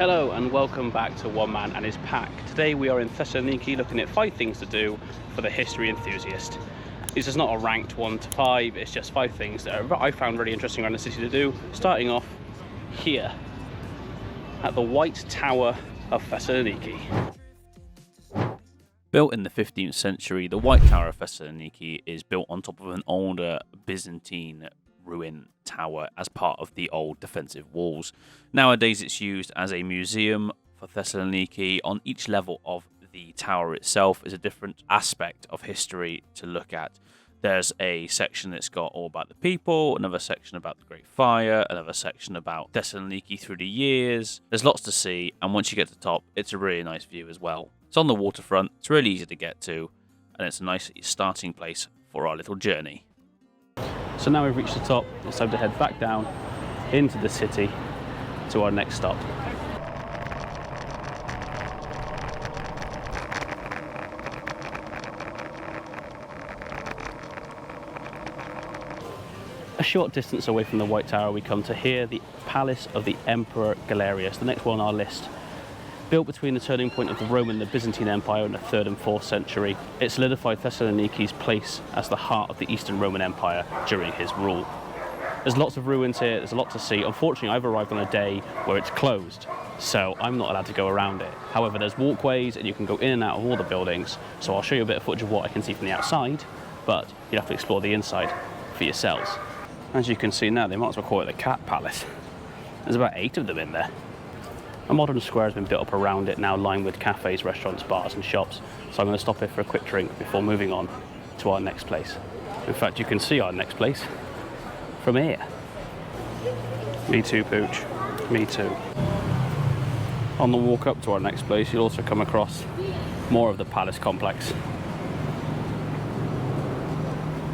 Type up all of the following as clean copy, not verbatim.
Hello and welcome back to One Man and His Pack. Today we are in Thessaloniki looking at 5 things to do for the history enthusiast. This is not a ranked 1 to 5, it's just 5 things that I found really interesting around the city to do. Starting off here at the White Tower of Thessaloniki. Built in the 15th century, the White Tower of Thessaloniki is built on top of an older Byzantine ruin tower as part of the old defensive walls. Nowadays it's used as a museum for Thessaloniki. On each level of the tower itself is a different aspect of history to look at. There's a section that's got all about the people, another section about the Great Fire, another section about Thessaloniki through the years. There's lots to see, and once you get to the top, it's a really nice view as well. It's on the waterfront, it's really easy to get to, and it's a nice starting place for our little journey. So now we've reached the top, it's time to head back down into the city to our next stop. A short distance away from the White Tower we come to here, the Palace of the Emperor Galerius, the next one on our list. Built between the turning point of the Roman and the Byzantine Empire in the 3rd and 4th century, it solidified Thessaloniki's place as the heart of the Eastern Roman Empire during his rule. There's lots of ruins here, there's a lot to see. Unfortunately, I've arrived on a day where it's closed, so I'm not allowed to go around it. However, there's walkways and you can go in and out of all the buildings, so I'll show you a bit of footage of what I can see from the outside, but you have to explore the inside for yourselves. As you can see now, they might as well call it the Cat Palace. There's about 8 of them in there. A modern square has been built up around it, now lined with cafes, restaurants, bars and shops. So I'm going to stop here for a quick drink before moving on to our next place. In fact, you can see our next place from here. Me too, Pooch. Me too. On the walk up to our next place, you'll also come across more of the palace complex.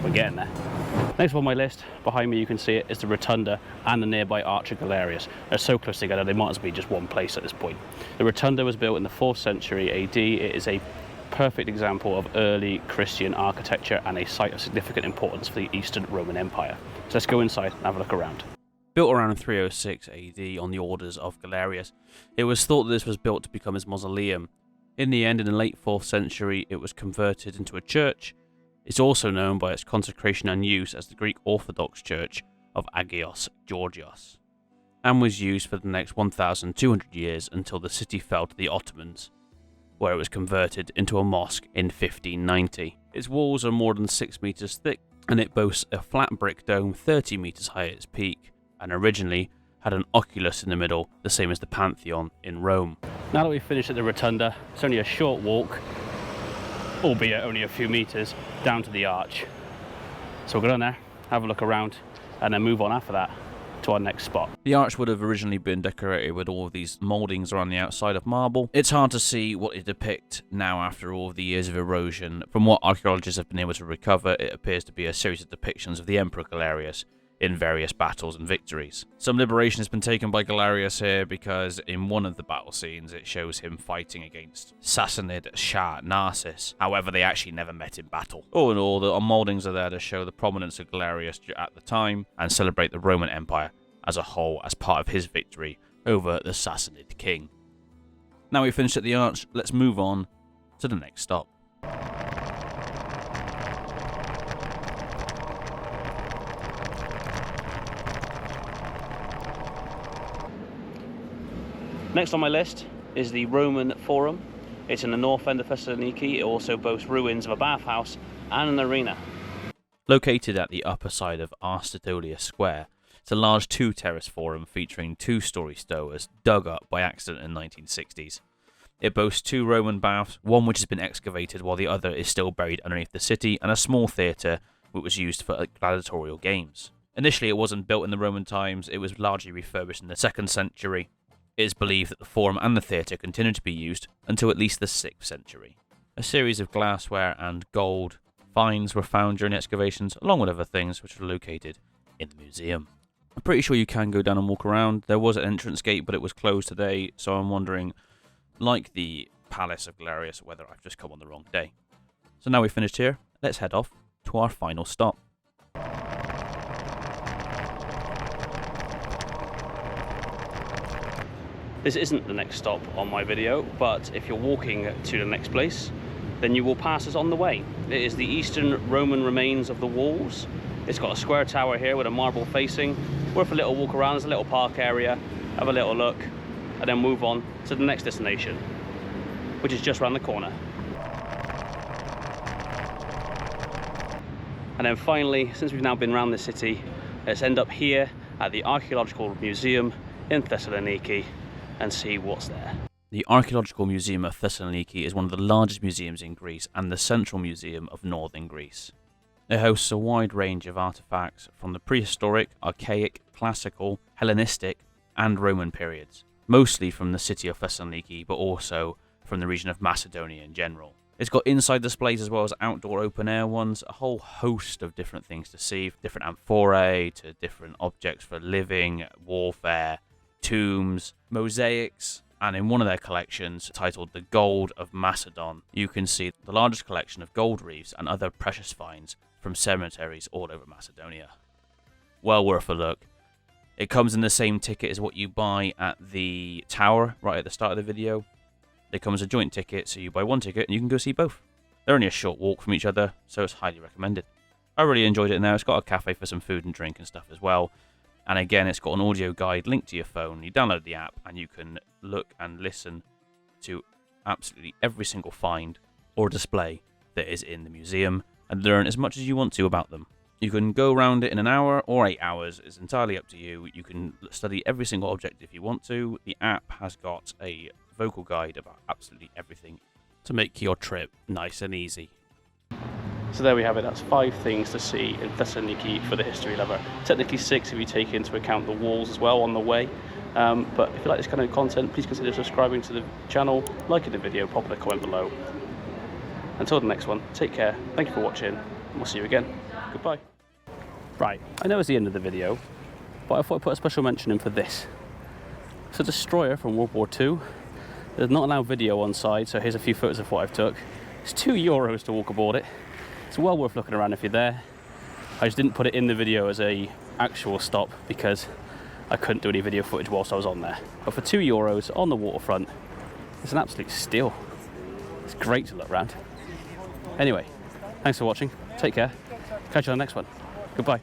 We're getting there. Next on my list, behind me you can see it, is the Rotunda and the nearby Arch of Galerius. They're so close together they might as well be just one place at this point. The Rotunda was built in the 4th century AD. It is a perfect example of early Christian architecture and a site of significant importance for the Eastern Roman Empire. So let's go inside and have a look around. Built around 306 AD on the orders of Galerius, it was thought that this was built to become his mausoleum. In the end, in the late 4th century, it was converted into a church. It's also known by its consecration and use as the Greek Orthodox Church of Agios Georgios, and was used for the next 1,200 years until the city fell to the Ottomans, where it was converted into a mosque in 1590. Its walls are more than 6 meters thick, and it boasts a flat brick dome 30 meters high at its peak, and originally had an oculus in the middle, the same as the Pantheon in Rome. Now that we've finished at the Rotunda, it's only a short walk, albeit only a few meters, down to the arch. So we'll go down there, have a look around, and then move on after that to our next spot. The arch would have originally been decorated with all of these mouldings around the outside of marble. It's hard to see what it depicts now after all of the years of erosion. From what archaeologists have been able to recover, it appears to be a series of depictions of the Emperor Galerius in various battles and victories. Some liberation has been taken by Galerius here because in one of the battle scenes it shows him fighting against Sassanid Shah Narses. However, they actually never met in battle. All in all, the mouldings are there to show the prominence of Galerius at the time and celebrate the Roman Empire as a whole as part of his victory over the Sassanid king. Now we've finished at the arch, let's move on to the next stop. Next on my list is the Roman Forum. It's in the north end of Thessaloniki. It also boasts ruins of a bathhouse and an arena. Located at the upper side of Archeological Square, it's a large 2-terrace forum featuring 2-story stoas dug up by accident in the 1960s. It boasts 2 Roman baths, one which has been excavated while the other is still buried underneath the city, and a small theatre which was used for gladiatorial games. Initially it wasn't built in the Roman times, it was largely refurbished in the 2nd century. It is believed that the forum and the theatre continued to be used until at least the 6th century. A series of glassware and gold finds were found during excavations, along with other things which were located in the museum. I'm pretty sure you can go down and walk around. There was an entrance gate, but it was closed today, so I'm wondering, like the Palace of Galerius, whether I've just come on the wrong day. So now we've finished here, let's head off to our final stop. This isn't the next stop on my video, but if you're walking to the next place, then you will pass us on the way. It is the eastern Roman remains of the walls. It's got a square tower here with a marble facing. Worth a little walk around. There's a little park area, have a little look, and then move on to the next destination, which is just around the corner. And then finally, since we've now been around the city, let's end up here at the Archaeological Museum in Thessaloniki and see what's there. The Archaeological Museum of Thessaloniki is one of the largest museums in Greece and the central museum of northern Greece. It hosts a wide range of artifacts from the prehistoric, archaic, classical, Hellenistic and Roman periods, mostly from the city of Thessaloniki, but also from the region of Macedonia in general. It's got inside displays as well as outdoor open air ones, a whole host of different things to see, different amphorae to different objects for living, warfare, tombs, mosaics, and in one of their collections, titled The Gold of Macedon, you can see the largest collection of gold reefs and other precious finds from cemeteries all over Macedonia. Well worth a look. It comes in the same ticket as what you buy at the tower right at the start of the video. It comes a joint ticket, so you buy one ticket and you can go see both. They're only a short walk from each other, so it's highly recommended. I really enjoyed it in there. It's got a cafe for some food and drink and stuff as well. And again, it's got an audio guide linked to your phone. You download the app and you can look and listen to absolutely every single find or display that is in the museum and learn as much as you want to about them. You can go around it in an hour or 8 hours. It's entirely up to you. You can study every single object if you want to. The app has got a vocal guide about absolutely everything to make your trip nice and easy. So there we have it. That's 5 things to see in Thessaloniki for the history lover. Technically 6 if you take into account the walls as well on the way. But if you like this kind of content, please consider subscribing to the channel, liking the video, popping a comment below. Until the next one, take care. Thank you for watching, and we'll see you again. Goodbye. Right, I know it's the end of the video, but I thought I'd put a special mention in for this. It's a destroyer from World War II. There's not allowed video on side, so here's a few photos of what I've took. It's €2 to walk aboard it. It's well worth looking around if you're there. I just didn't put it in the video as a actual stop because I couldn't do any video footage whilst I was on there. But for €2 on the waterfront, it's an absolute steal. It's great to look around. Anyway, thanks for watching. Take care. Catch you on the next one. Goodbye.